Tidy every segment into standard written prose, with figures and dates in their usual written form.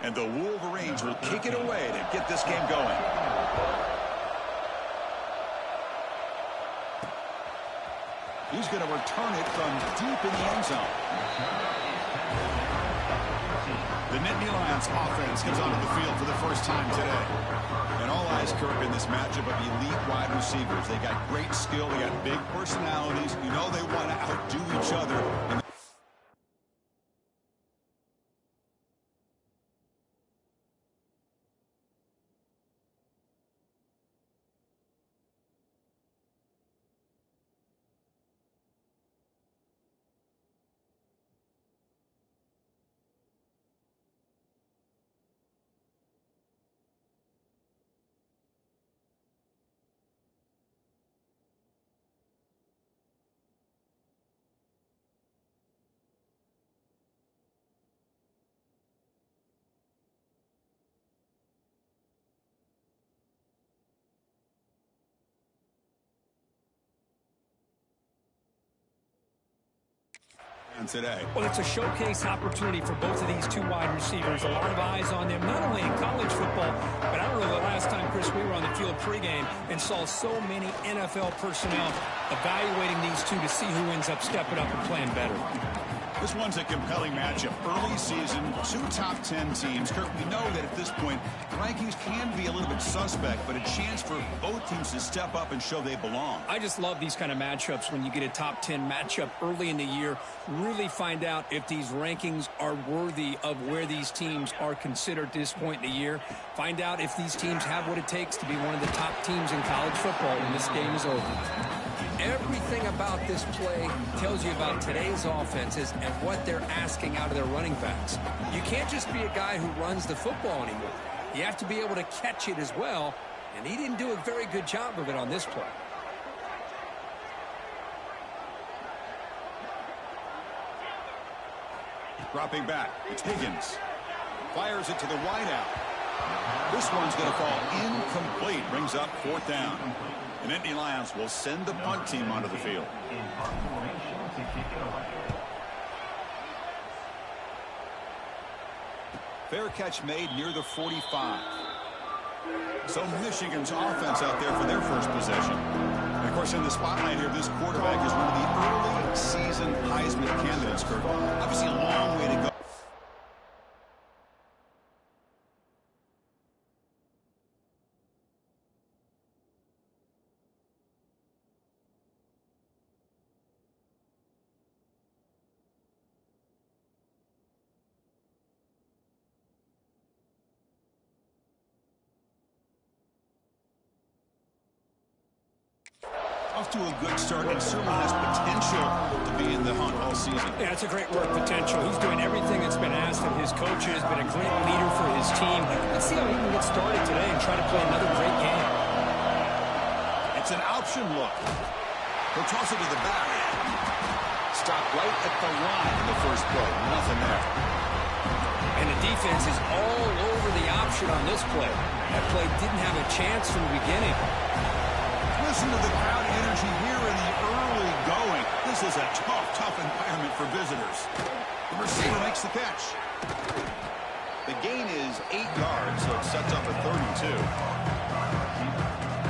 And the Wolverines will kick it away to get this game going. He's going to return it from deep in the end zone. The Nittany Lions offense comes onto the field for the first time today. And all eyes, Kirk, in this matchup of elite wide receivers. They got great skill. They got big personalities. You know they want to outdo each other. Today. Well, it's a showcase opportunity for both of these two wide receivers. A lot of eyes on them, not only in college football, but I don't know the last time, Chris, we were on the field pregame and saw so many NFL personnel evaluating these two to see who ends up stepping up and playing better. This one's a compelling matchup. Early season, two top 10 teams. Kirk, we know that at this point, the rankings can be a little bit suspect, but a chance for both teams to step up and show they belong. I just love these kind of matchups when you get a top 10 matchup early in the year. Really find out if these rankings are worthy of where these teams are considered at this point in the year. Find out if these teams have what it takes to be one of the top teams in college football when this game is over. Everything about this play tells you about today's offenses and what they're asking out of their running backs. You can't just be a guy who runs the football anymore. You have to be able to catch it as well, and he didn't do a very good job of it on this play. Dropping back, it's Higgins. Fires it to the wideout. This one's going to fall incomplete. Brings up 4th down. The Nittany Lions will send the punt team onto the field. Fair catch made near the 45. So Michigan's offense out there for their first possession. And of course, in the spotlight here, this quarterback is one of the early season Heisman candidates, Kirk. Obviously a long way to go. Off to a good start and certainly has potential to be in the hunt all season. Yeah, it's a great work potential. He's doing everything that's been asked of his coaches, been a great leader for his team. Let's see how he can get started today and try to play another great game. It's an option look. He'll toss it to the back. Stop right at the line in the first play. Nothing there. And the defense is all over the option on this play. That play didn't have a chance from the beginning. Listen to the crowd energy here in the early going. This is a tough environment for visitors. The receiver makes the catch. The gain is 8 yards, so it sets up a 32.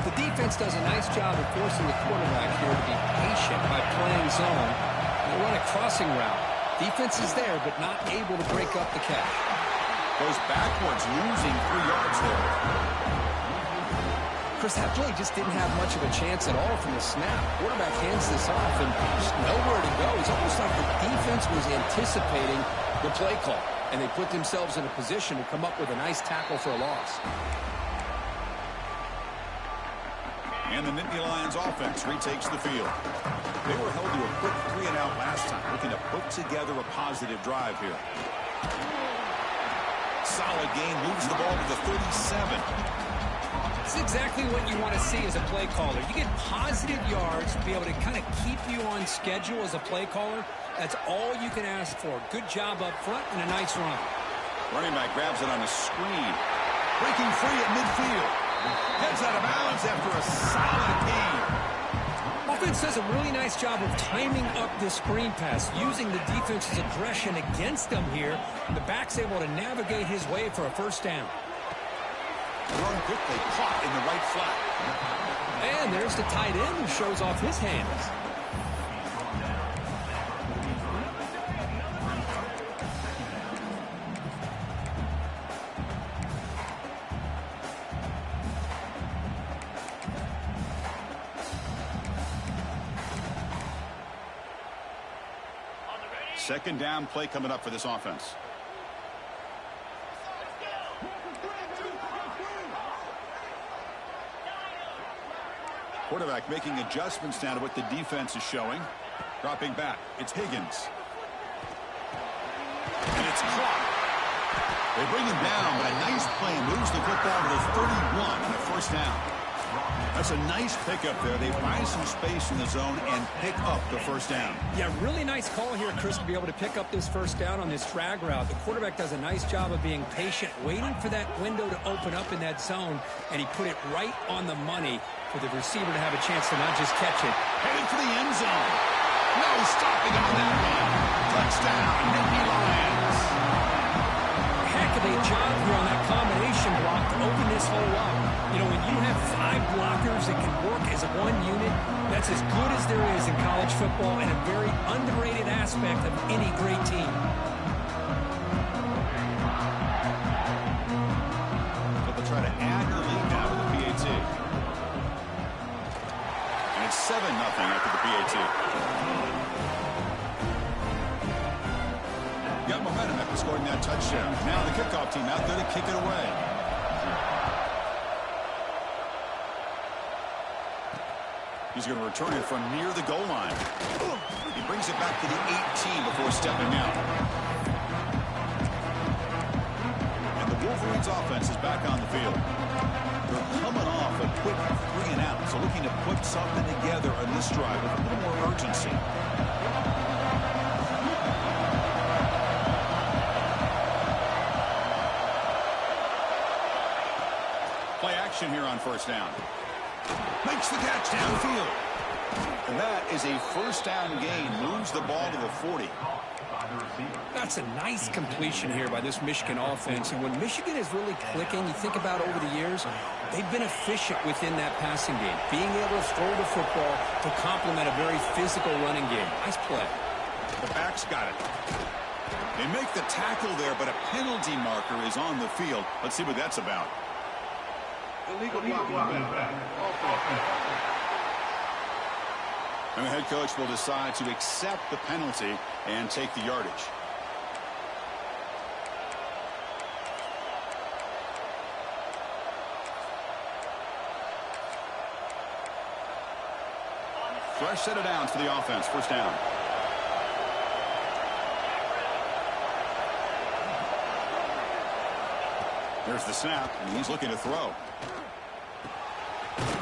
The defense does a nice job of forcing the quarterback here to be patient by playing zone. They run a crossing route. Defense is there, but not able to break up the catch. Goes backwards, losing 3 yards there. Chris, that play just didn't have much of a chance at all from the snap. Quarterback hands this off and just nowhere to go. It's almost like the defense was anticipating the play call, and they put themselves in a position to come up with a nice tackle for a loss. And the Nittany Lions offense retakes the field. They were held to a quick 3-and-out last time, looking to put together a positive drive here. Solid gain, moves the ball to the 37. It's exactly what you want to see as a play caller. You get positive yards to be able to kind of keep you on schedule as a play caller. That's all you can ask for. Good job up front and a nice run. Running back grabs it on a screen. Breaking free at midfield. Heads out of bounds after a solid gain. offense does a really nice job of timing up this screen pass, using the defense's aggression against them here. The back's able to navigate his way for a first down. Run quickly, caught in the right flat. And there's the tight end who shows off his hands. Second down play coming up for this offense. Quarterback making adjustments now to what the defense is showing. Dropping back. It's Higgins. And it's caught. They bring him down, but a nice play moves the football to the 31 and a first down. That's a nice pickup there. They find some space in the zone and pick up the first down. Yeah, really nice call here, Chris, to be able to pick up this first down on this drag route. The quarterback does a nice job of being patient, waiting for that window to open up in that zone, and he put it right on the money for the receiver to have a chance to not just catch it. Headed for the end zone. No stopping on that one. Touchdown, Nittany Lions. Heck of a job here on that combination block to open this hole up. You know, when you have 5 blockers that can work as one unit, that's as good as there is in college football and a very underrated aspect of any great team. So they'll try to add the lead now with the PAT. And it's 7-0 after the PAT. Got momentum after scoring that touchdown. Now the kickoff team out there to kick it away. He's going to return it from near the goal line. He brings it back to the 18 before stepping out. And the Wolverines offense is back on the field. They're coming off a quick 3 and out, so looking to put something together on this drive with a little more urgency. Play action here on first down. Makes the catch downfield. And that is a first down gain. Moves the ball to the 40. That's a nice completion here by this Michigan offense. And when Michigan is really clicking, you think about over the years, they've been efficient within that passing game. Being able to throw the football to complement a very physical running game. Nice play. The back's got it. They make the tackle there, but a penalty marker is on the field. Let's see what that's about. Illegal blocking. And the head coach will decide to accept the penalty and take the yardage. Fresh set of downs for the offense. First down. There's the snap, and he's looking to throw.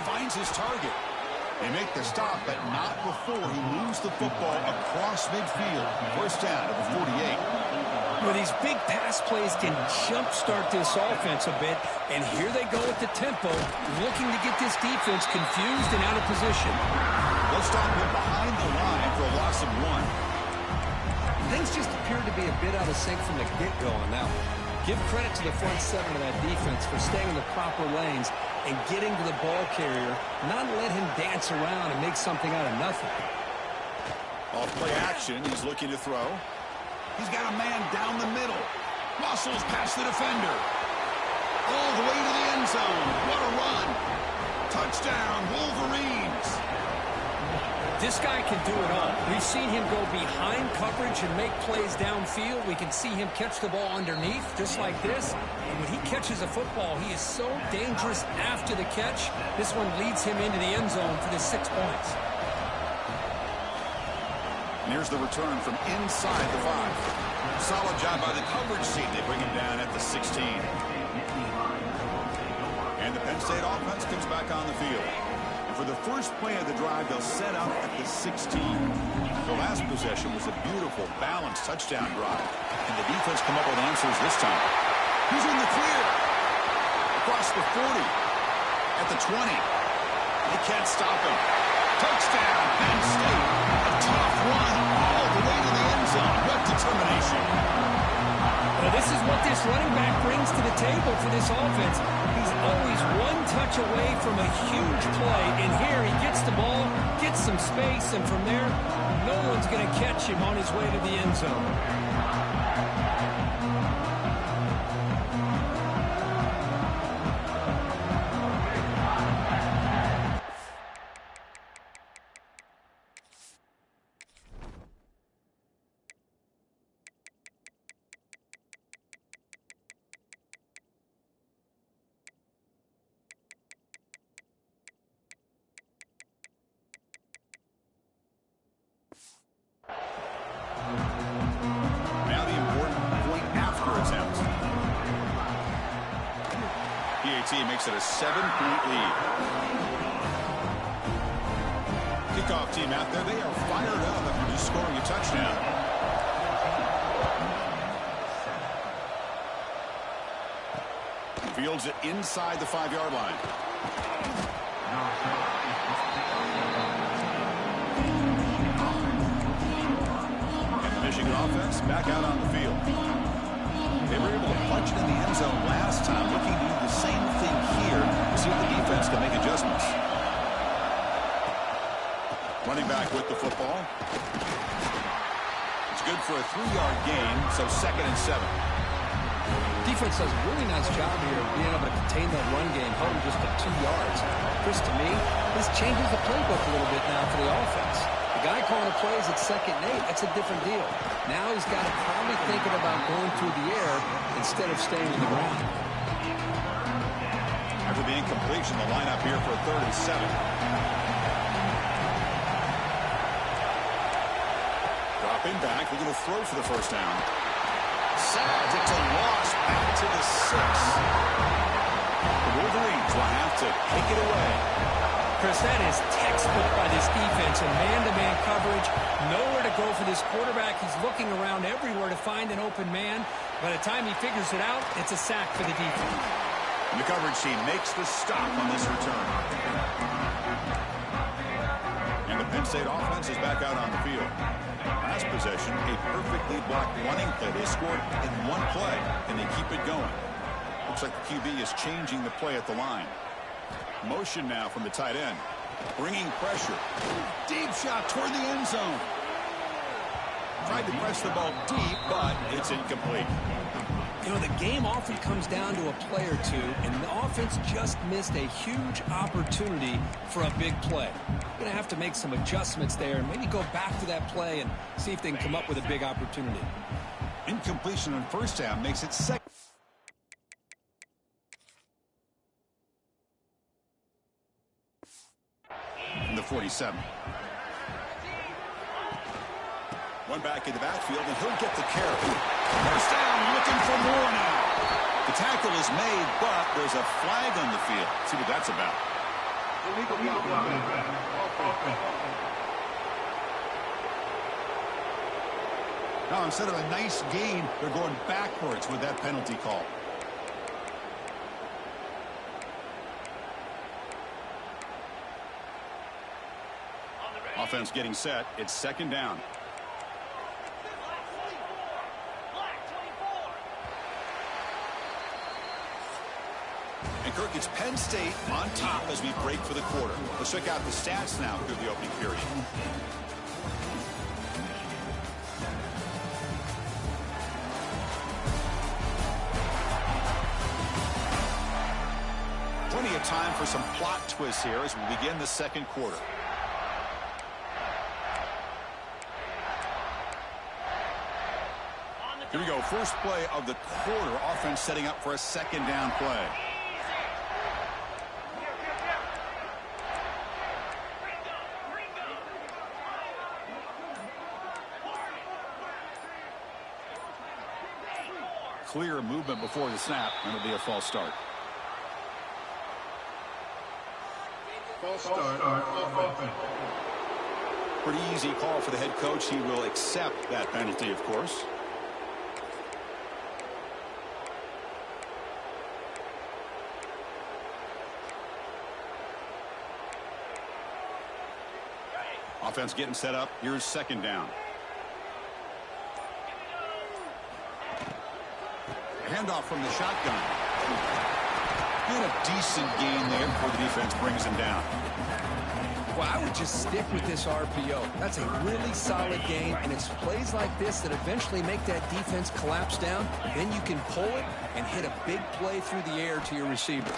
Finds his target. They make the stop, but not before he moves the football across midfield. First down to the 48. Well, these big pass plays can jumpstart this offense a bit, and here they go at the tempo, looking to get this defense confused and out of position. They'll stop him behind the line for a loss of 1. Things just appeared to be a bit out of sync from the get-go on that one. Give credit to the front 7 of that defense for staying in the proper lanes and getting to the ball carrier, not let him dance around and make something out of nothing. Off play action, he's looking to throw. He's got a man down the middle. Muscles past the defender. All the way to the end zone. What a run. Touchdown, Wolverines. This guy can do it all. We've seen him go behind coverage and make plays downfield. We can see him catch the ball underneath, just like this. And when he catches a football, he is so dangerous after the catch. This one leads him into the end zone for the 6 points. And here's the return from inside the 5. Solid job by the coverage team. They bring him down at the 16. And the Penn State offense comes back on the field. For the first play of the drive, they'll set up at the 16. The last possession was a beautiful, balanced touchdown drive. And the defense come up with answers this time. He's in the clear. Across the 40. At the 20. They can't stop him. Touchdown, Penn State. A tough run all the way to the end zone. What determination. Well, this is what this running back brings to the table for this offense. He's always one touch away from a huge play. And here he gets the ball, gets some space, and from there, no one's going to catch him on his way to the end zone. Now the important point after attempt. PAT makes it a 7-point lead. Kickoff team out there, they are fired up after just scoring a touchdown. Fields it inside the 5-yard line. Michigan offense back out on the field. They were able to punch it in the end zone last time, looking to do the same thing here to see if the defense can make adjustments. Running back with the football. It's good for a 3-yard gain, so 2nd and 7. Defense does a really nice job here of being able to contain that run game, hold him just at 2 yards. Chris, to me, this changes the playbook a little bit now for the offense. The guy calling the plays at 2nd and 8, that's a different deal. Now he's got to probably thinking about going through the air instead of staying on the ground. After the incompletion, the lineup here for a 3rd and 7. Dropping back, looking to throw for the first down. Sads, it's a loss back to the 6. The Wolverines will have to take it away. Chris, that is textbook by this defense and man-to-man coverage. Nowhere to go for this quarterback. He's looking around everywhere to find an open man. By the time he figures it out, it's a sack for the defense. And the coverage team makes the stop on this return. And the Penn State offense is back out on the field. Last possession, a perfectly blocked running play. They scored in one play, and they keep it going. Looks like the QB is changing the play at the line. Motion now from the tight end. Bringing pressure. Deep shot toward the end zone. Tried to press the ball deep, but it's incomplete. You know, the game often comes down to a play or two, and the offense just missed a huge opportunity for a big play. Going to have to make some adjustments there and maybe go back to that play and see if they can come up with a big opportunity. Incompletion on first down makes it 2nd. The 47. One back in the backfield, and he'll get the carry. First down, looking for more now. The tackle is made, but there's a flag on the field. Let's see what that's about. Now, instead of a nice gain, they're going backwards with that penalty call. Offense getting set. It's 2nd down. And Kirk, it's Penn State on top as we break for the quarter. Let's check out the stats now through the opening period. Plenty of time for some plot twists here as we begin the 2nd quarter. Here we go. First play of the quarter. Offense setting up for a 2nd down play. Clear movement before the snap, and it'll be a false start. False start. Pretty easy call for the head coach. He will accept that penalty, of course. Offense getting set up. Here's second down. Handoff from the shotgun. And a decent gain there before the defense brings him down. Well, I would just stick with this RPO. That's a really solid game, and it's plays like this that eventually make that defense collapse down. Then you can pull it and hit a big play through the air to your receiver.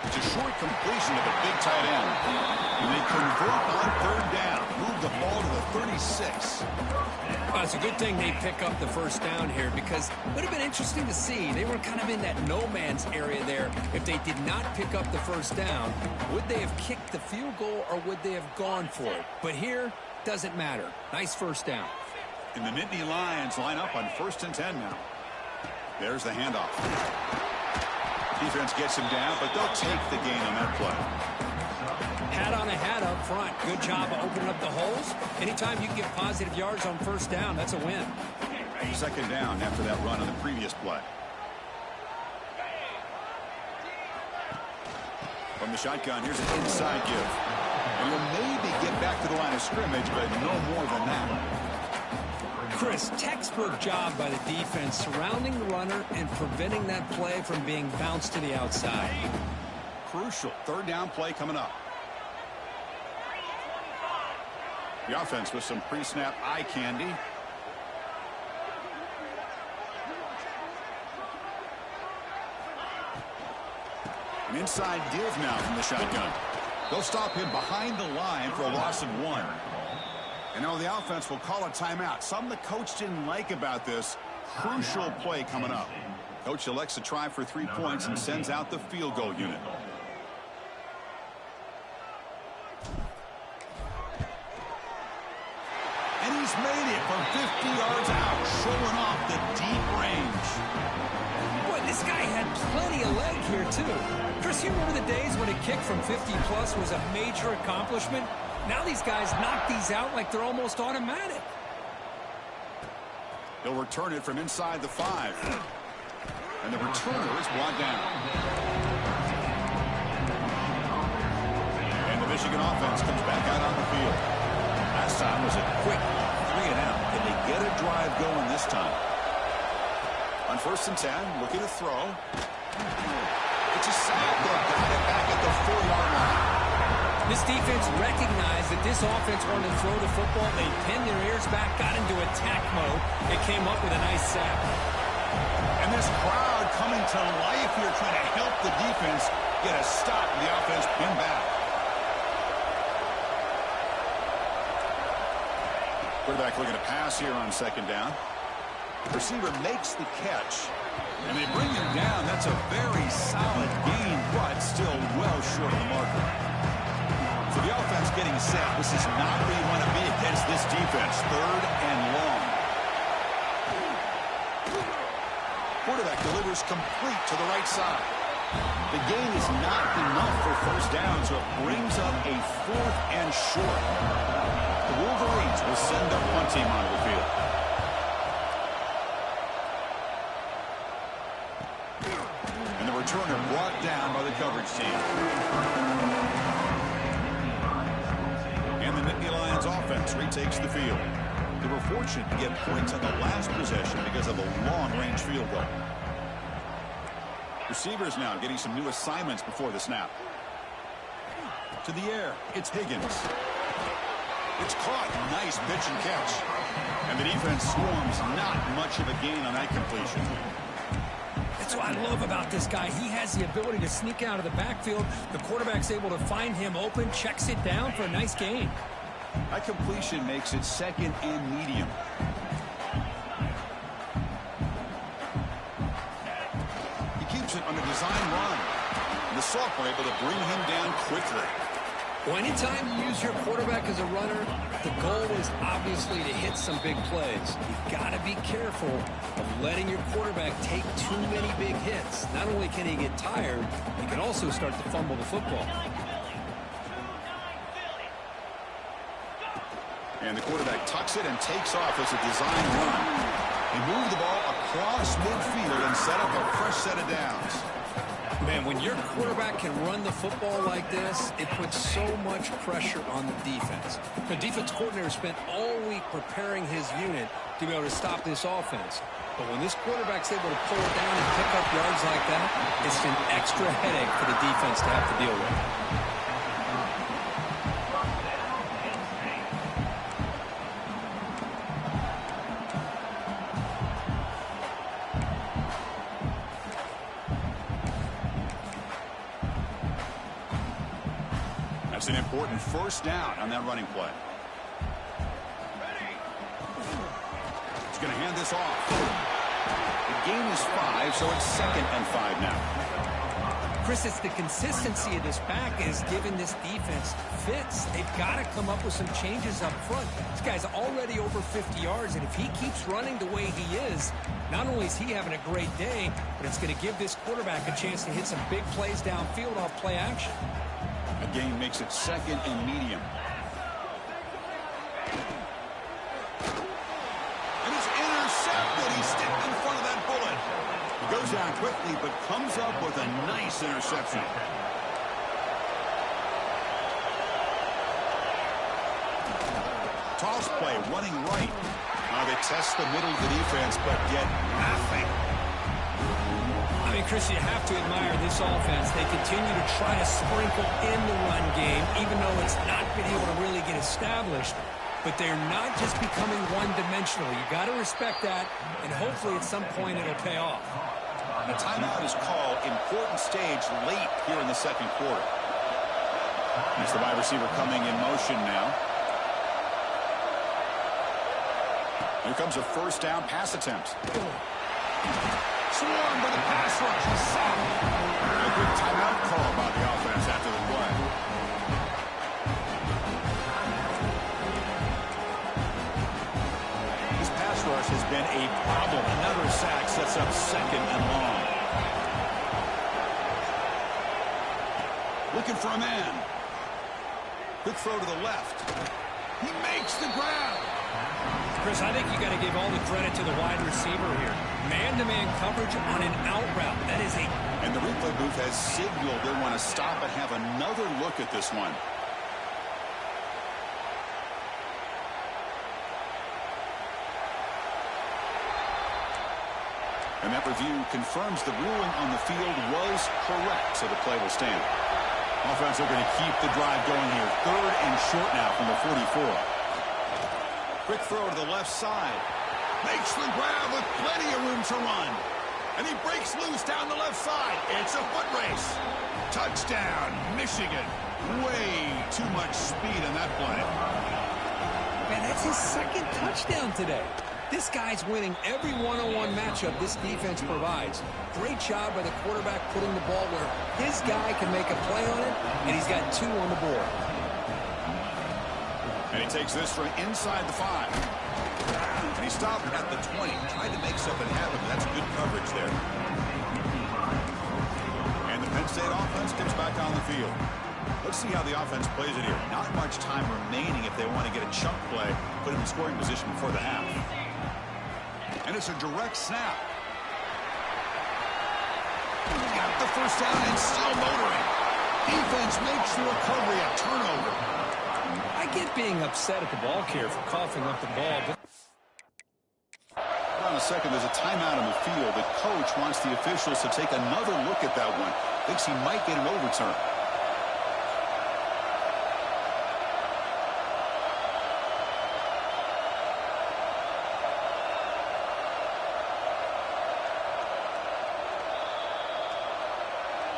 It's a short completion of a big tight end. And they convert on third down. Move the ball to the 36. Well, it's a good thing they pick up the first down here because it would have been interesting to see. They were kind of in that no man's area there. If they did not pick up the first down, would they have kicked the field goal or would they have gone for it? But here, doesn't matter. Nice first down. And the Nittany Lions line up on 1st and 10 now. There's the handoff. Defense gets him down, but they'll take the gain on that play. Hat on a hat up front. Good job of opening up the holes. Anytime you can get positive yards on first down, that's a win. Second down after that run on the previous play. From the shotgun, here's an inside give. And he'll maybe get back to the line of scrimmage, but no more than that. Chris, textbook job by the defense surrounding the runner and preventing that play from being bounced to the outside. Crucial third down play coming up. The offense with some pre-snap eye candy. An inside give now from the shotgun. They'll stop him behind the line for a loss of 1. And now the offense will call a timeout. Something the coach didn't like about this. Crucial play coming up. Coach elects to try for 3 points and sends out the field goal unit. And he's made it from 50 yards out, showing off the deep range. Boy, this guy had plenty of leg here, too. Chris, you remember the days when a kick from 50-plus was a major accomplishment? Now these guys knock these out like they're almost automatic. They'll return it from inside the 5. And the returner is brought down. And the Michigan offense comes back out on the field. Last time was a quick 3 and out. Can they get a drive going this time? On 1st and 10, looking to throw. It's a sack. They've got it back at the 4-yard line. This defense recognized that this offense wanted to throw the football. They pinned their ears back, got into attack mode, and came up with a nice sack. And this crowd coming to life here, trying to help the defense get a stop and the offense pinned back. Quarterback looking to pass here on 2nd down. Receiver makes the catch. And they bring him down. That's a very solid gain, but still well short of the marker. So the offense getting set. This is not where you want to be against this defense. 3rd and long. Quarterback delivers complete to the right side. The gain is not enough for 1st down, so it brings up a 4th and short. The Wolverines will send their punt team onto the field. And the returner brought down by the coverage team. And the Nittany Lions offense retakes the field. They were fortunate to get points on the last possession because of a long-range field goal. Receivers now getting some new assignments before the snap. To the air, it's Higgins. It's caught. Nice pitch and catch. And the defense swarms. Not much of a gain on that completion. That's what I love about this guy. He has the ability to sneak out of the backfield. The quarterback's able to find him open, checks it down for a nice gain. That completion makes it 2nd and medium. He keeps it on a design run. And the sophomore able to bring him down quickly. Well, anytime you use your quarterback as a runner, the goal is obviously to hit some big plays. You've got to be careful of letting your quarterback take too many big hits. Not only can he get tired, he can also start to fumble the football. And the quarterback tucks it and takes off as a design run. He moved the ball across midfield and set up a fresh set of downs. Man, when your quarterback can run the football like this, it puts so much pressure on the defense. The defense coordinator spent all week preparing his unit to be able to stop this offense. But when this quarterback's able to pull it down and pick up yards like that, it's an extra headache for the defense to have to deal with. That's an important first down on that running play. He's going to hand this off. The gain is 5, so it's 2nd and 5 now. Chris, it's the consistency of this back is giving this defense fits. They've got to come up with some changes up front. This guy's already over 50 yards, and if he keeps running the way he is, not only is he having a great day, but it's going to give this quarterback a chance to hit some big plays downfield off play action. A gain makes it 2nd and medium. And it's intercepted. He stepped in front of that bullet. He goes down quickly, but comes up with a nice interception. Toss play, running right. They test the middle of the defense, but get nothing. I mean, Chris, you have to admire this offense. They continue to try to sprinkle in the run game, even though it's not been able to really get established. But they're not just becoming one-dimensional. You got to respect that, and hopefully at some point it'll pay off. The timeout is called. Important stage late here in the second quarter. There's the wide receiver coming in motion now. Here comes a first down pass attempt. Swarmed by the pass rush. A good timeout call by the offense after the play. This pass rush has been a problem. Another sack sets up 2nd and long. Looking for a man. Quick throw to the left. He makes the grab. Chris, I think you got to give all the credit to the wide receiver here. Man-to-man coverage on an out route. That is a... And the replay booth has signaled they want to stop and have another look at this one. And that review confirms the ruling on the field was correct, so the play will stand. Offense are going to keep the drive going here. 3rd and short now from the 44. Quick throw to the left side. Makes the grab with plenty of room to run. And he breaks loose down the left side. It's a foot race. Touchdown, Michigan. Way too much speed in that play. Man, that's his 2nd touchdown today. This guy's winning every one-on-one matchup this defense provides. Great job by the quarterback putting the ball where his guy can make a play on it, and he's got 2 on the board. And he takes this from inside the 5. And he stopped at the 20. Tried to make something happen, but that's good coverage there. And the Penn State offense comes back on the field. Let's see how the offense plays it here. Not much time remaining if they want to get a chunk play, put him in scoring position before the half. And it's a direct snap. Got the first down and still motoring. Defense makes the recovery a turnover. I get being upset at the ball carrier for coughing up the ball, but... Hold on a second, there's a timeout on the field. The coach wants the officials to take another look at that one. Thinks he might get an overturn.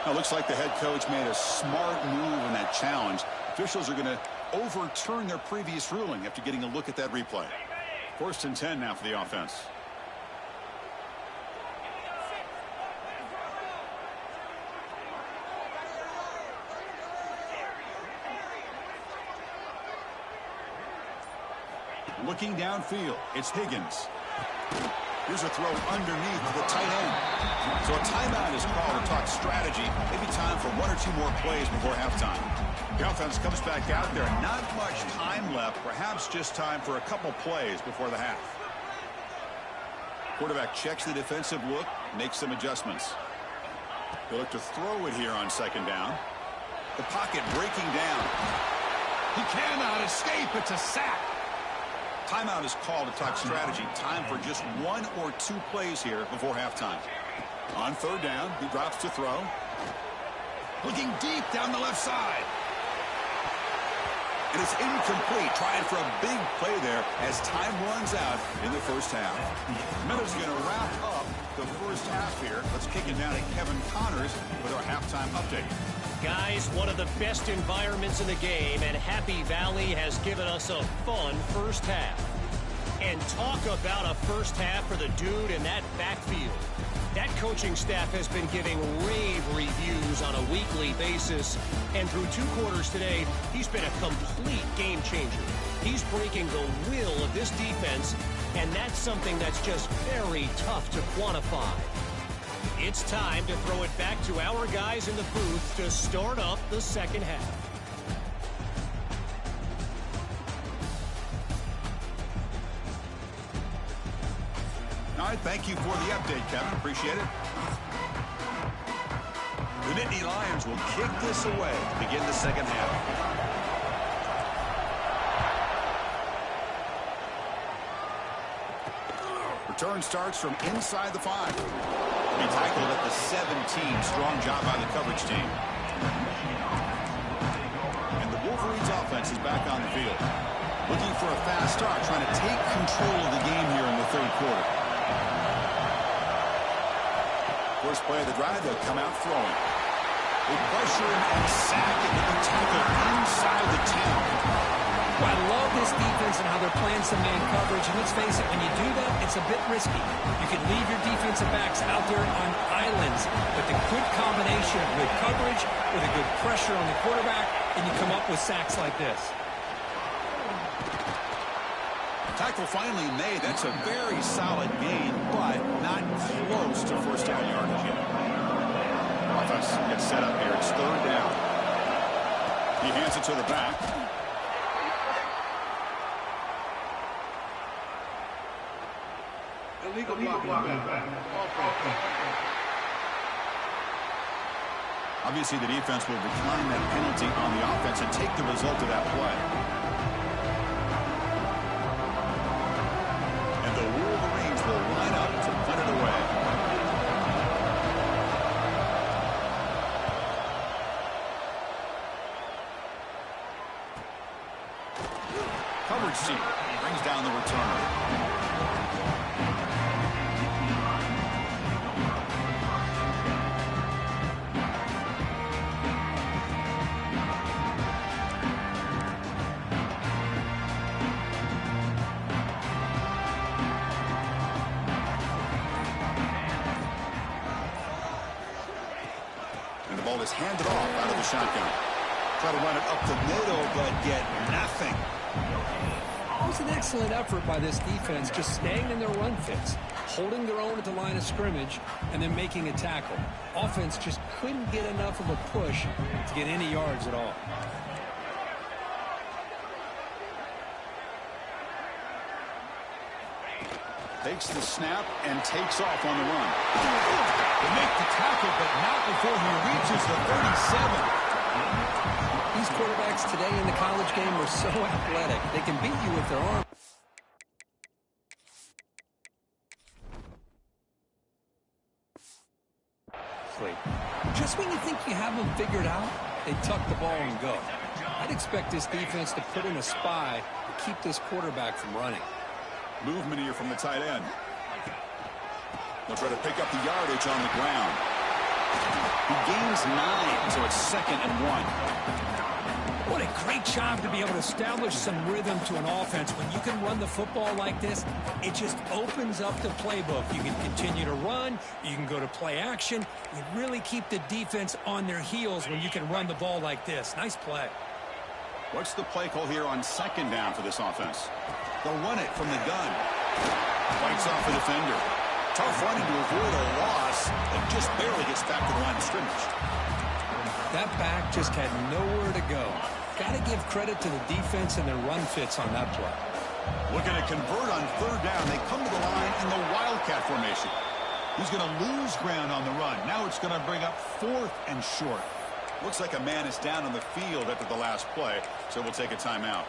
Now, looks like the head coach made a smart move in that challenge. Officials are going to overturn their previous ruling after getting a look at that replay. 1st and 10 now for the offense. Looking downfield, it's Higgins. Here's a throw underneath the tight end. So a timeout is called to talk strategy. Maybe time for 1 or 2 more plays before halftime. The offense comes back out there. Not much time left. Perhaps just time for a couple plays before the half. Quarterback checks the defensive look, makes some adjustments. They look to throw it here on second down. The pocket breaking down. He cannot escape. It's a sack. Timeout is called to talk strategy. Time for just 1 or 2 plays here before halftime. On third down, he drops to throw. Looking deep down the left side. And it's incomplete. Trying for a big play there as time runs out in the first half. Meadows going to wrap up the first half here. Let's kick it down to Kevin Connors with our halftime update. Guys, one of the best environments in the game, and Happy Valley has given us a fun first half. And talk about a first half for the dude in that backfield. That coaching staff has been giving rave reviews on a weekly basis. And through 2 quarters today, he's been a complete game changer. He's breaking the will of this defense, and that's something that's just very tough to quantify. It's time to throw it back to our guys in the booth to start up the second half. All right, thank you for the update, Kevin. Appreciate it. The Nittany Lions will kick this away to begin the second half. Return starts from inside the 5. He tackled at the 17. Strong job by the coverage team. And the Wolverines offense is back on the field. Looking for a fast start, trying to take control of the game here in the third quarter. First play of the drive, they'll come out throwing. They pressure him and sack it with the tackle inside the 10. Well, I love this defense and how they're playing some man coverage. And let's face it, when you do that, it's a bit risky. You can leave your defensive backs out there on islands. But the good combination of good coverage with a good pressure on the quarterback, and you come up with sacks like this. Tackle finally made. That's a very solid gain, but not close to first down yardage yet. Offense gets set up here. It's third down. He hands it to the back. Illegal blocking. Obviously, the defense will decline that penalty on the offense and take the result of that play. And the Wolverines will line up to punt it away. Coverage team brings down the return. Is handed off out of the shotgun. Try to run it up the middle, but get nothing. It was an excellent effort by this defense, just staying in their run fits, holding their own at the line of scrimmage, and then making a tackle. Offense just couldn't get enough of a push to get any yards at all. Takes the snap and takes off on the run. They make the tackle, but not before he reaches the 37. These quarterbacks today in the college game are so athletic. They can beat you with their arm. Just when you think you have them figured out, they tuck the ball and go. I'd expect this defense to put in a spy to keep this quarterback from running. Movement here from the tight end. They'll try to pick up the yardage on the ground. He gains 9, so it's 2nd and 1. What a great job to be able to establish some rhythm to an offense. When you can run the football like this, it just opens up the playbook. You can continue to run. You can go to play action. You really keep the defense on their heels when you can run the ball like this. Nice play. What's the play call here on 2nd down for this offense? They'll run it from the gun. Fights off the defender. Tough running to avoid a loss and just barely gets back to the line of scrimmage. That back just had nowhere to go. Got to give credit to the defense and their run fits on that play. Looking to convert on 3rd down. They come to the line in the Wildcat formation. He's going to lose ground on the run. Now it's going to bring up 4th and short. Looks like a man is down on the field after the last play, so we'll take a timeout.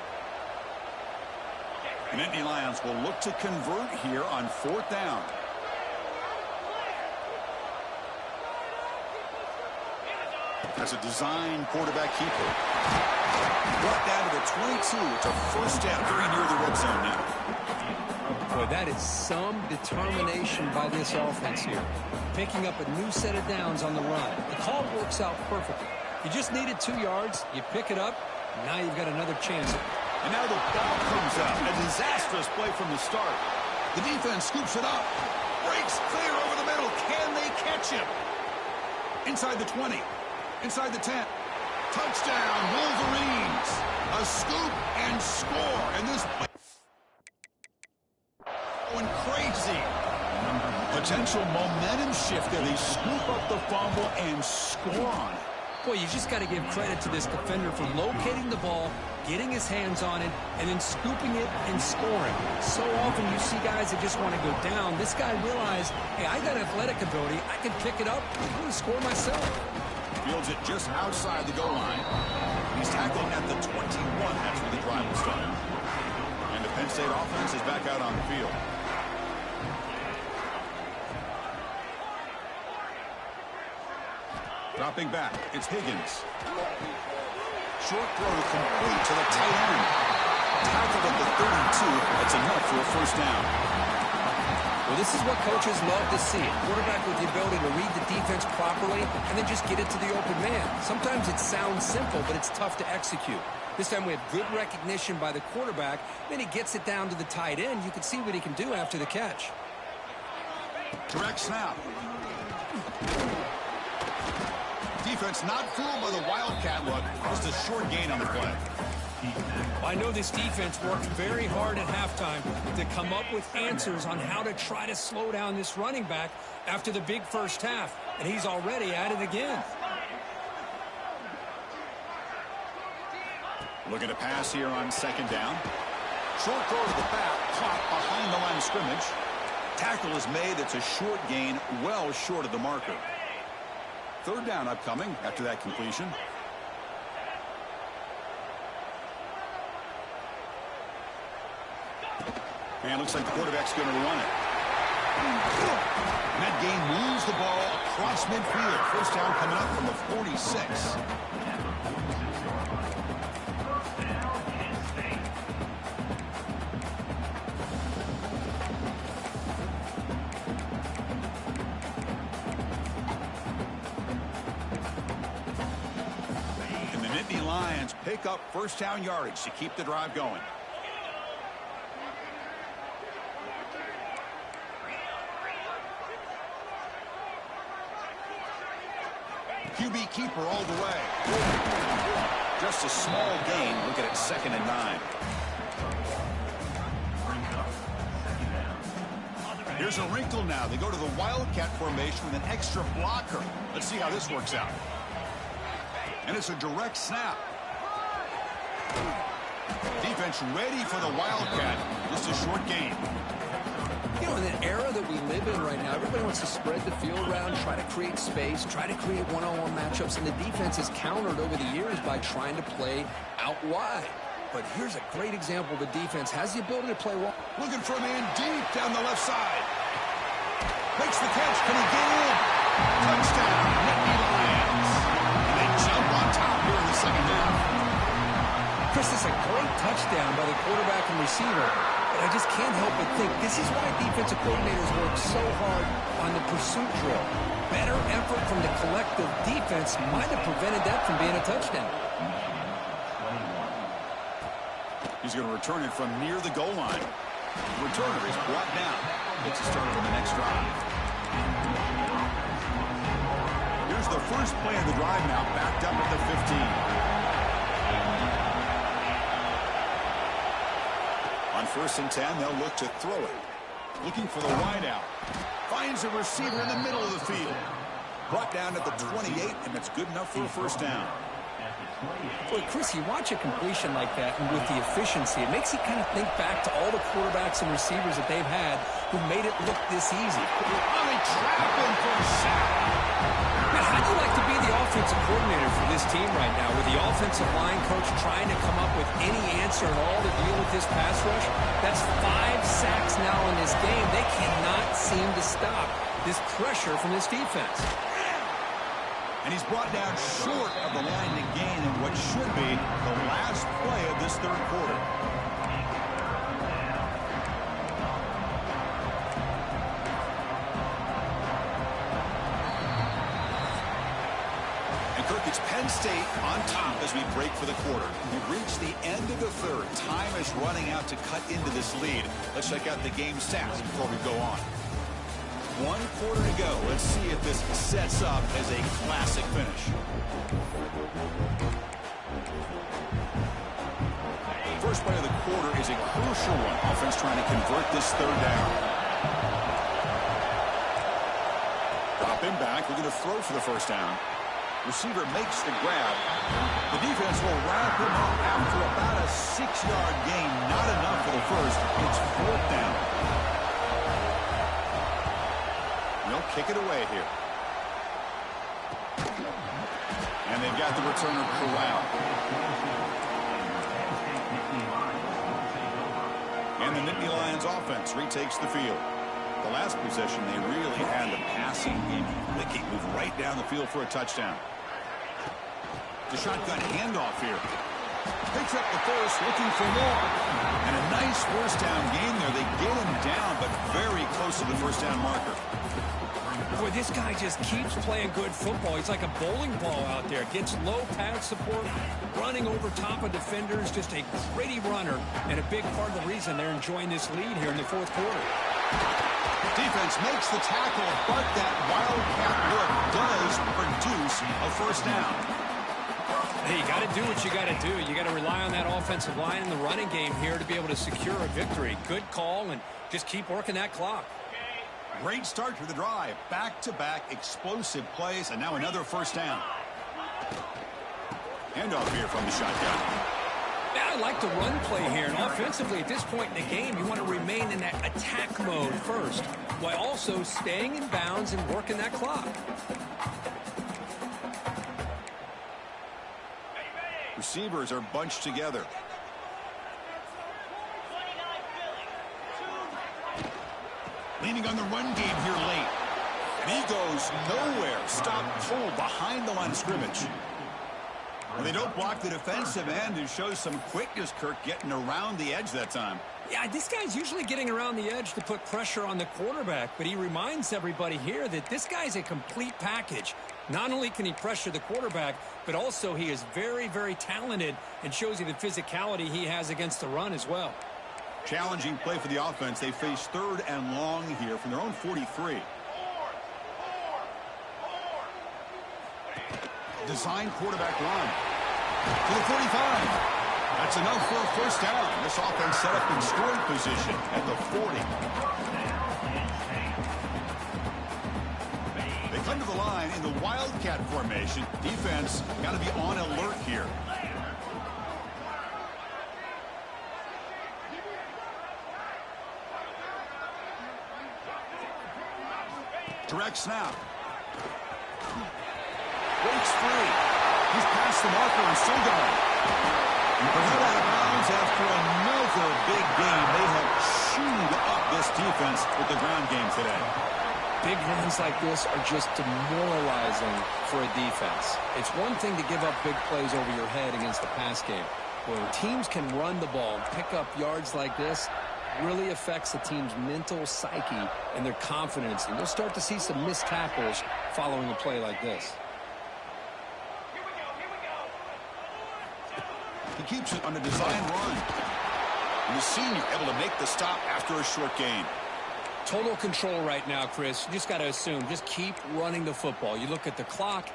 And Nittany Lions will look to convert here on 4th down. As a design quarterback keeper. Brought down to the 22. It's a first down very near the red zone now. Boy, that is some determination by this offense here. Picking up a new set of downs on the run. The call works out perfectly. You just needed 2 yards. You pick it up. Now you've got another chance. And now the ball comes out. A disastrous play from the start. The defense scoops it up. Breaks clear over the middle. Can they catch him? Inside the 20. Inside the 10. Touchdown, Wolverines. A scoop and score. And this play going crazy. Potential momentum shift there. They scoop up the fumble and score on it. Boy, you just got to give credit to this defender for locating the ball, getting his hands on it, and then scooping it and scoring. So often you see guys that just want to go down. This guy realized, hey, I got athletic ability. I can pick it up. I'm going to score myself. Fields it just outside the goal line. He's tackled at the 21. That's where the drive will start. And the Penn State offense is back out on the field. Dropping back, it's Higgins. Short throw complete to the tight end. Tackled at the 32. That's enough for a first down. Well, this is what coaches love to see. A quarterback with the ability to read the defense properly and then just get it to the open man. Sometimes it sounds simple, but it's tough to execute. This time we have good recognition by the quarterback. Then he gets it down to the tight end. You can see what he can do after the catch. Direct snap. Defense not fooled by the Wildcat look. Just a short gain on the play. I know this defense worked very hard at halftime to come up with answers on how to try to slow down this running back after the big first half, and he's already at it again. Looking to pass here on 2nd down. Short throw to the back, caught behind the line of scrimmage. Tackle is made. It's a short gain, well short of the marker. 3rd down upcoming after that completion. And looks like the quarterback's going to run it. And that game moves the ball across midfield. First down coming up from the 46. And the Nittany Lions pick up first down yardage to keep the drive going. QB keeper all the way. Just a small gain. Look at it, 2nd and 9. Here's a wrinkle now. They go to the Wildcat formation with an extra blocker. Let's see how this works out. And it's a direct snap. Defense ready for the Wildcat. Just a short gain. You know, in the era that we live in right now, everybody wants to spread the field around, try to create space, try to create one-on-one matchups, and the defense has countered over the years by trying to play out wide. But here's a great example. The defense has the ability to play well. Looking for a man deep down the left side. Makes the catch. Can he get in? Touchdown, Nittany Lions. And they jump on top here in the 2nd half. Chris, this is a great touchdown by the quarterback and receiver. But I just can't help but think this is why defensive coordinators work so hard on the pursuit drill. Better effort from the collective defense might have prevented that from being a touchdown. He's going to return it from near the goal line. The returner is brought down. Gets a start on the next drive. Here's the first play of the drive now, backed up at the 15. On 1st and 10, they'll look to throw it. Looking for the wideout. Finds a receiver in the middle of the field. Brought down at the 28, and that's good enough for a first down. Boy, Chris, you watch a completion like that, and with the efficiency, it makes you kind of think back to all the quarterbacks and receivers that they've had who made it look this easy. Oh, they trap him for a sack. Man, how'd you like to be the offensive coordinator for this team right now, with the offensive line coach trying to come up with any answer at all to deal with this pass rush? That's 5 sacks now in this game. They cannot seem to stop this pressure from this defense. And he's brought down short of the line to gain in what should be the last play of this third quarter. And Kirk, it's Penn State on top as we break for the quarter. We've reached the end of the third. Time is running out to cut into this lead. Let's check out the game stats before we go on. 1 quarter to go. Let's see if this sets up as a classic finish. First play of the quarter is a crucial one. Offense trying to convert this third down. Drop him back. We're going to throw for the first down. Receiver makes the grab. The defense will wrap him up after about a 6-yard gain. Not enough for the first. It's 4th down. They'll kick it away here. And they've got the returner corralled. And the Nittany Lions offense retakes the field. The last possession, they really had the passing game. They keep moving right down the field for a touchdown. The shotgun handoff here. Picks up the first, looking for more. And a nice first down gain there. They get him down, but very close to the first down marker. Boy, this guy just keeps playing good football. He's like a bowling ball out there. Gets low pad support, running over top of defenders. Just a gritty runner, and a big part of the reason they're enjoying this lead here in the 4th quarter. Defense makes the tackle, but that wildcat look does produce a first down. Hey, you got to do what you got to do. You got to rely on that offensive line in the running game here to be able to secure a victory. Good call, and just keep working that clock. Great start to the drive. Back-to-back explosive plays, and now another first down. Handoff here from the shotgun. Yeah, I like the run play here. And offensively, at this point in the game, you want to remain in that attack mode first, while also staying in bounds and working that clock. Receivers are bunched together. Leaning on the run game here late. And he goes nowhere. Stop full behind the line of scrimmage. Well, they don't block the defensive end, who shows some quickness, Kirk, getting around the edge that time. Yeah, this guy's usually getting around the edge to put pressure on the quarterback, but he reminds everybody here that this guy's a complete package. Not only can he pressure the quarterback, but also he is very, very talented and shows you the physicality he has against the run as well. Challenging play for the offense. They face 3rd and long here from their own 43. Design quarterback run to the 45. That's enough for a first down. This offense set up in scoring position at the 40. They come to the line in the wildcat formation. Defense got to be on alert here. Direct snap. Breaks free. He's past the marker and still going. But head out of bounds after another big game. They have chewed up this defense with the ground game today. Big runs like this are just demoralizing for a defense. It's one thing to give up big plays over your head against the pass game. When teams can run the ball and pick up yards like this, really affects the team's mental psyche and their confidence. And you'll start to see some missed tackles following a play like this. He keeps it on a design run. And the senior able to make the stop after a short gain. Total control right now, Chris. You just got to assume, just keep running the football. You look at the clock,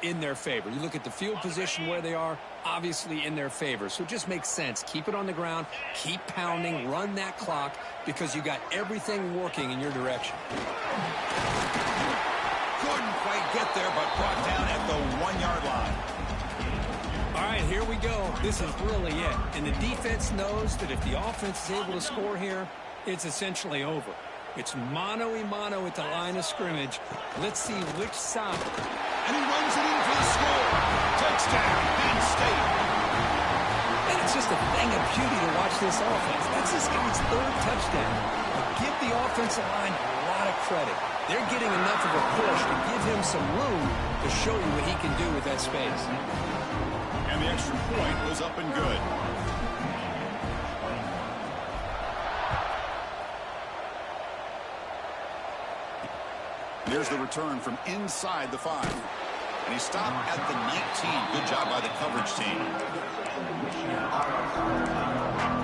in their favor. You look at the field position where they are, obviously in their favor. So it just makes sense. Keep it on the ground, keep pounding, run that clock, because you got everything working in your direction. Couldn't quite get there, but brought down at the 1-yard line. All right, here we go. This is really it. And the defense knows that if the offense is able to score here, it's essentially over. It's mano-a-mano at the line of scrimmage. Let's see which side. And he runs it in for the score. Touchdown, Penn State. And it's just a thing of beauty to watch this offense. That's this guy's third touchdown. But give the offensive line a lot of credit. They're getting enough of a push to give him some room to show you what he can do with that space. And the extra point was up and good. There's the return from inside the 5. And he stopped at the 19. Good job by the coverage team.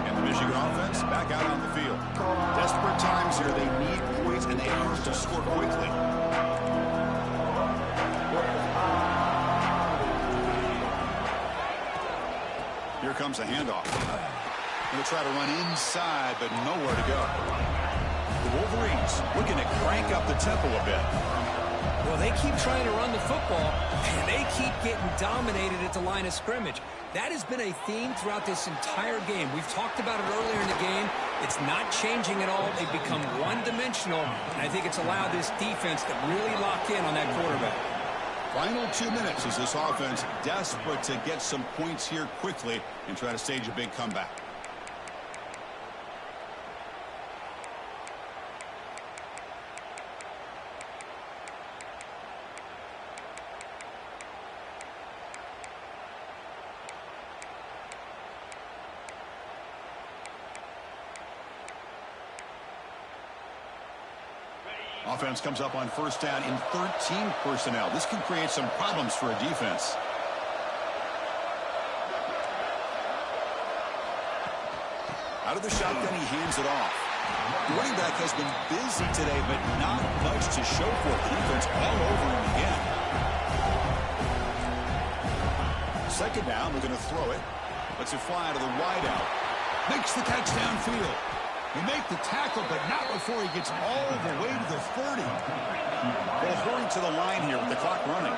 And the Michigan offense back out on the field. Desperate times here. They need points, and they have to score quickly. Here comes a handoff. Going to try to run inside, but nowhere to go. The Wolverines looking to crank up the tempo a bit. Well, they keep trying to run the football, and they keep getting dominated at the line of scrimmage. That has been a theme throughout this entire game. We've talked about it earlier in the game. It's not changing at all. They've become one-dimensional, and I think it's allowed this defense to really lock in on that quarterback. Final 2 minutes as this offense desperate to get some points here quickly and try to stage a big comeback. Offense comes up on first down in 13 personnel. This can create some problems for a defense. Out of the shotgun, he hands it off. The running back has been busy today, but not much to show for it. The defense all over him again. Second down, we're going to throw it. Lets it fly to the wideout. Makes the catch downfield. He make the tackle, but not before he gets all the way to the 30. They'll hurry to the line here with the clock running.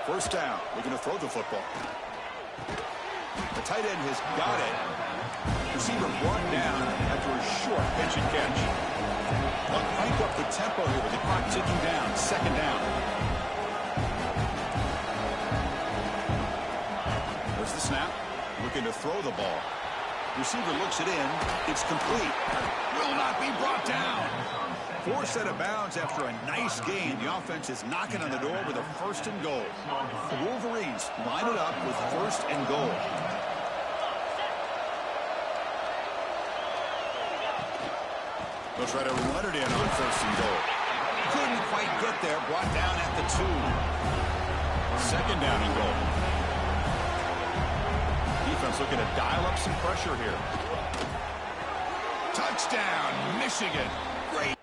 First down. We're going to throw the football. The tight end has got it. Receiver brought down after a short catch and catch. They'll crank up the tempo here with the clock ticking down. Second down. There's the snap. Looking to throw the ball. Receiver looks it in. It's complete. Will not be brought down. Forced out of bounds after a nice gain. The offense is knocking on the door with a first and goal. The Wolverines line it up with first and goal. They'll try to run it in on first and goal. Couldn't quite get there. Brought down at the 2. Second down and goal. Defense looking to dial up some pressure here. Touchdown, Michigan. Great.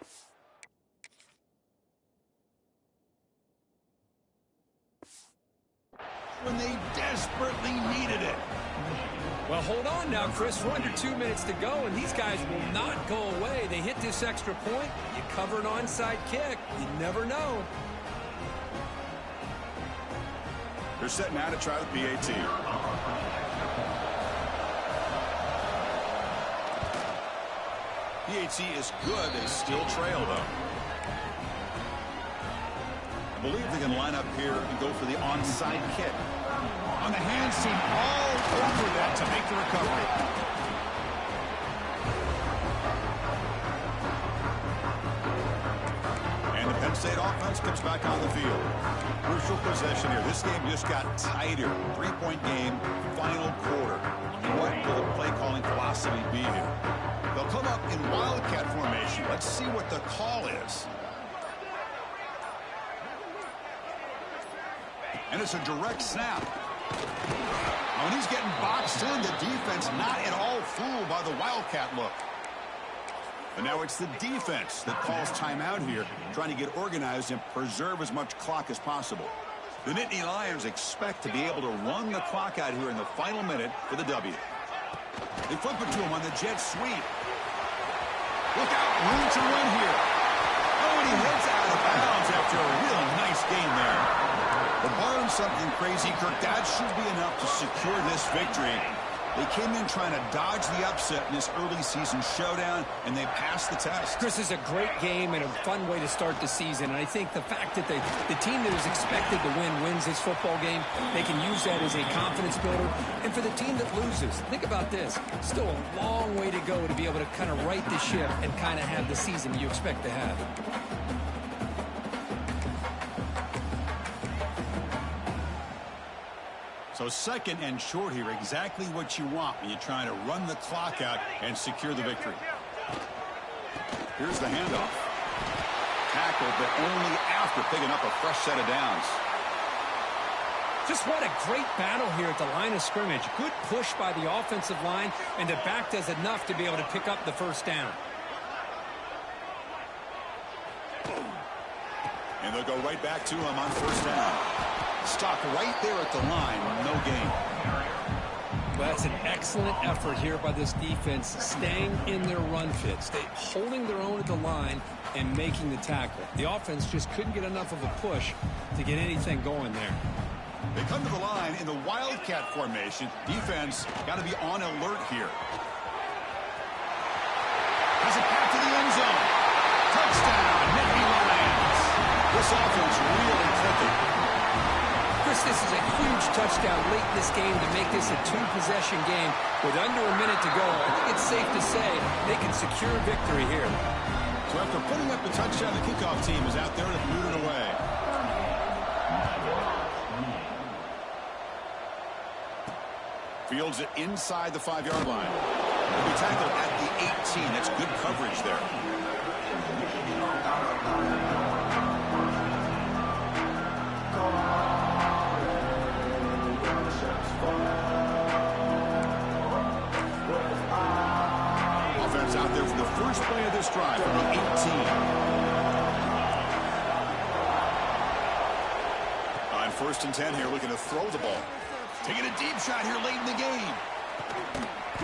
When they desperately needed it. Well, hold on now, Chris. We're under 2 minutes to go, and these guys will not go away. They hit this extra point. You cover an onside kick. You never know. They're setting out to try the PAT. PAT is good. They still trail, though. I believe they can line up here and go for the onside kick. On the hands team all over that to make the recovery. And the Penn State offense comes back on the field. Crucial possession here. This game just got tighter. 3-point game, final quarter. What will the play calling philosophy be here? They'll come up in wildcat formation. Let's see what the call is. And it's a direct snap. When he's getting boxed in, the defense not at all fooled by the wildcat look. But now it's the defense that calls timeout here, trying to get organized and preserve as much clock as possible. The Nittany Lions expect to be able to run the clock out here in the final minute for the W. They flip it to him on the jet sweep. Look out, room to run here. Oh, and he heads out of bounds after a real nice game there. The barn something crazy, Kirk. That should be enough to secure this victory. They came in trying to dodge the upset in this early season showdown, and they passed the test. Chris, is a great game and a fun way to start the season. And I think the fact that the team that is expected to win wins this football game, they can use that as a confidence builder. And for the team that loses, think about this. Still a long way to go to be able to kind of right the ship and kind of have the season you expect to have. So second and short here, exactly what you want when you're trying to run the clock out and secure the victory. Here's the handoff. Tackle, but only after picking up a fresh set of downs. Just what a great battle here at the line of scrimmage. Good push by the offensive line, and the back does enough to be able to pick up the first down. And they'll go right back to him on first down. Stopped right there at the line, no gain. Well, that's an excellent effort here by this defense, staying in their run fit, holding their own at the line and making the tackle. The offense just couldn't get enough of a push to get anything going there. They come to the line in the Wildcat formation. Defense got to be on alert here. Has it back to the end zone. Touchdown, Nicky Lions. This offense really clicking. Chris, this is a huge touchdown late in this game to make this a two-possession game. With under a minute to go, I think it's safe to say they can secure victory here. So after putting up the touchdown, the kickoff team is out there to boot it away. Fields it inside the 5-yard line. He'll be tackled at the 18. That's good coverage there. Offense out there for the first play of this drive from the 18. On 1st and 10 here, looking to throw the ball. Taking a deep shot here late in the game.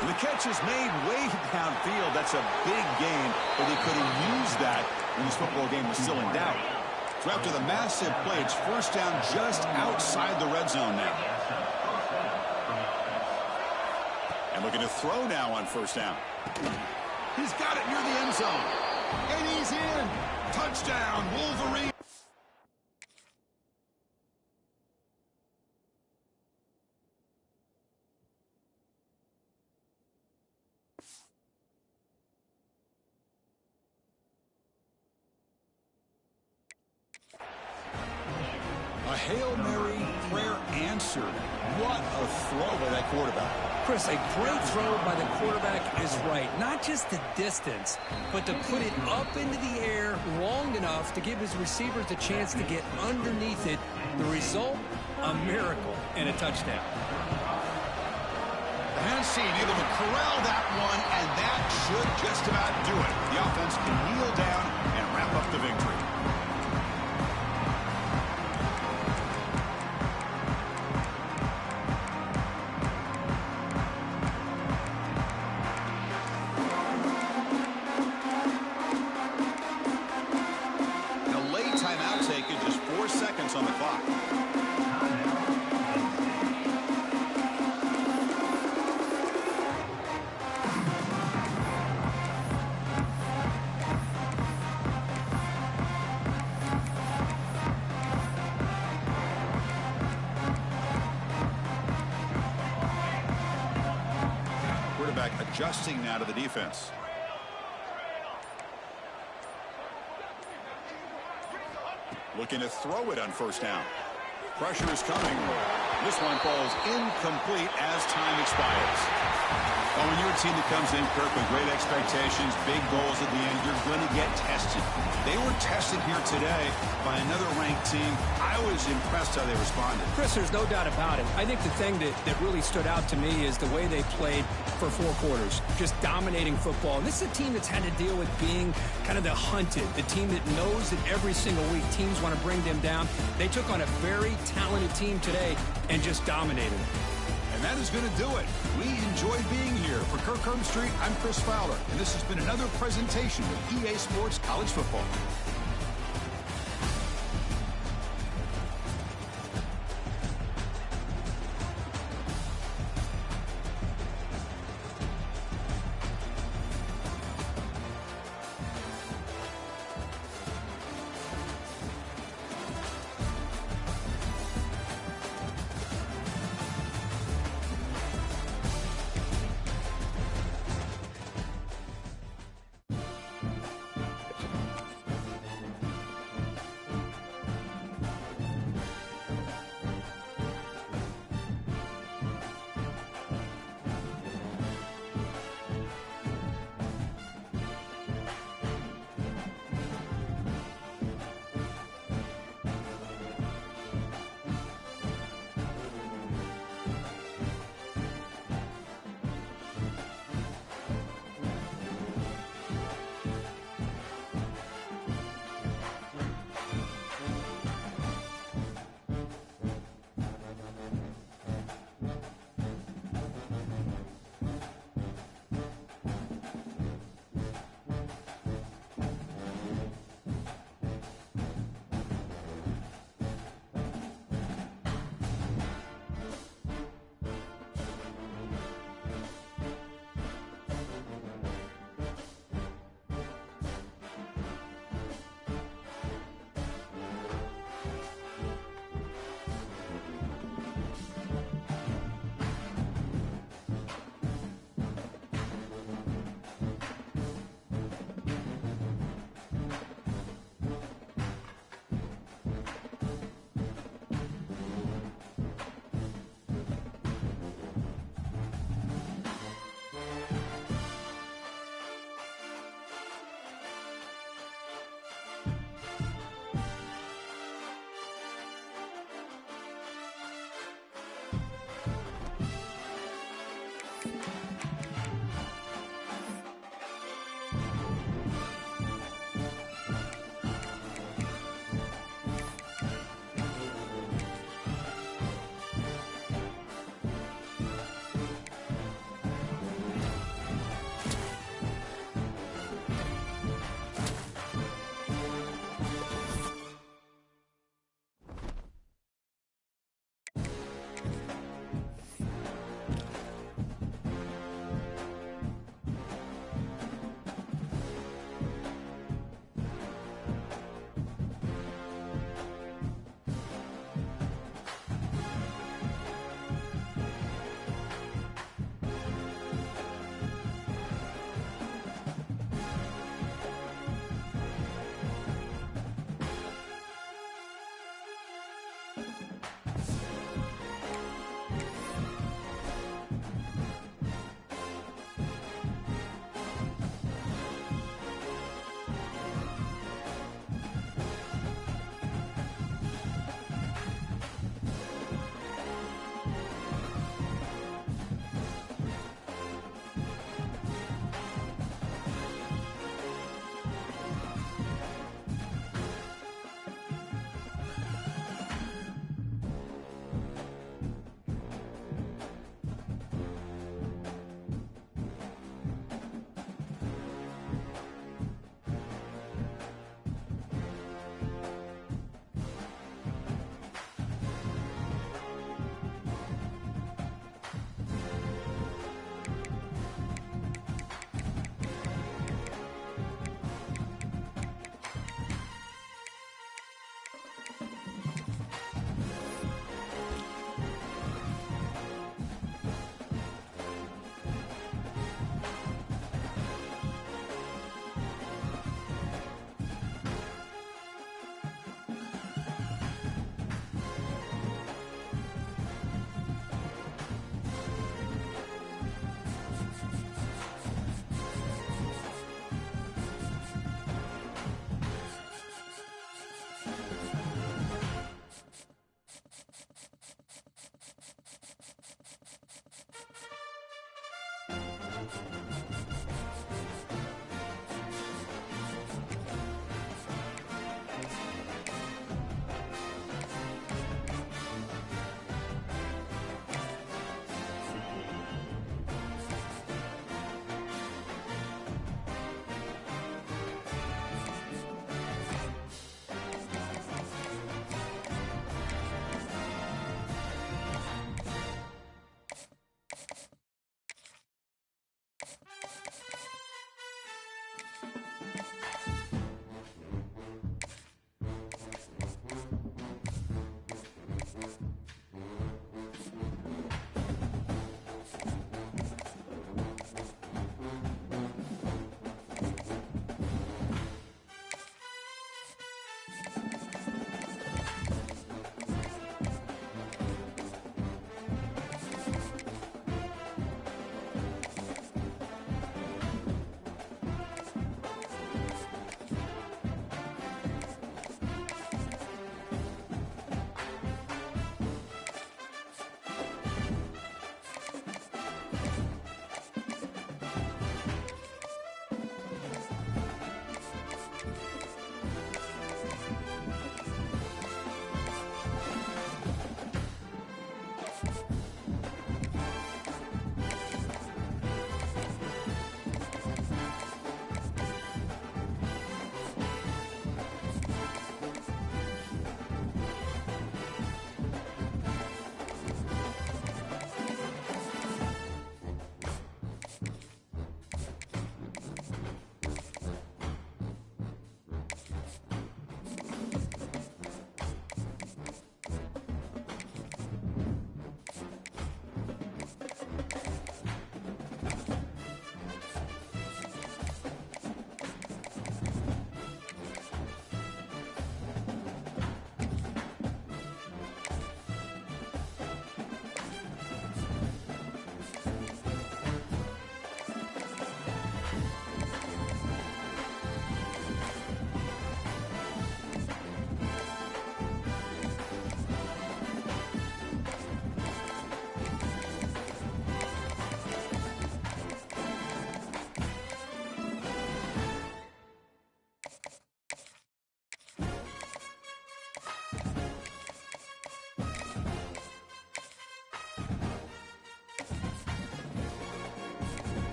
And the catch is made way downfield. That's a big gain, but they could have used that when this football game was still in doubt. So after the massive play, it's first down just outside the red zone now. And looking to throw now on first down. He's got it near the end zone. And he's in. Touchdown, Wolverine. A Hail Mary prayer answered. What a throw by that quarterback. Chris, a great throw by the quarterback is right. Not just the distance, but to put it up into the air long enough to give his receivers a chance to get underneath it. The result, a miracle and a touchdown. The hands seen able to corral that one, and that should just about do it. The offense can kneel down and wrap up the victory. On the clock. Quarterback adjusting now to the defense. Looking to throw it on first down. Pressure is coming. This one falls incomplete as time expires. Well, when you're a team that comes in, Kirk, with great expectations, big goals at the end, you're going to get tested. They were tested here today by another ranked team. I was impressed how they responded. Chris, there's no doubt about it. I think the thing that really stood out to me is the way they played for 4 quarters, just dominating football. And this is a team that's had to deal with being kind of the hunted, the team that knows that every single week teams want to bring them down. They took on a very talented team today and just dominated. And that is going to do it. We enjoyed being here. For Kirk Herbstreit, I'm Chris Fowler, and this has been another presentation of EA Sports College Football.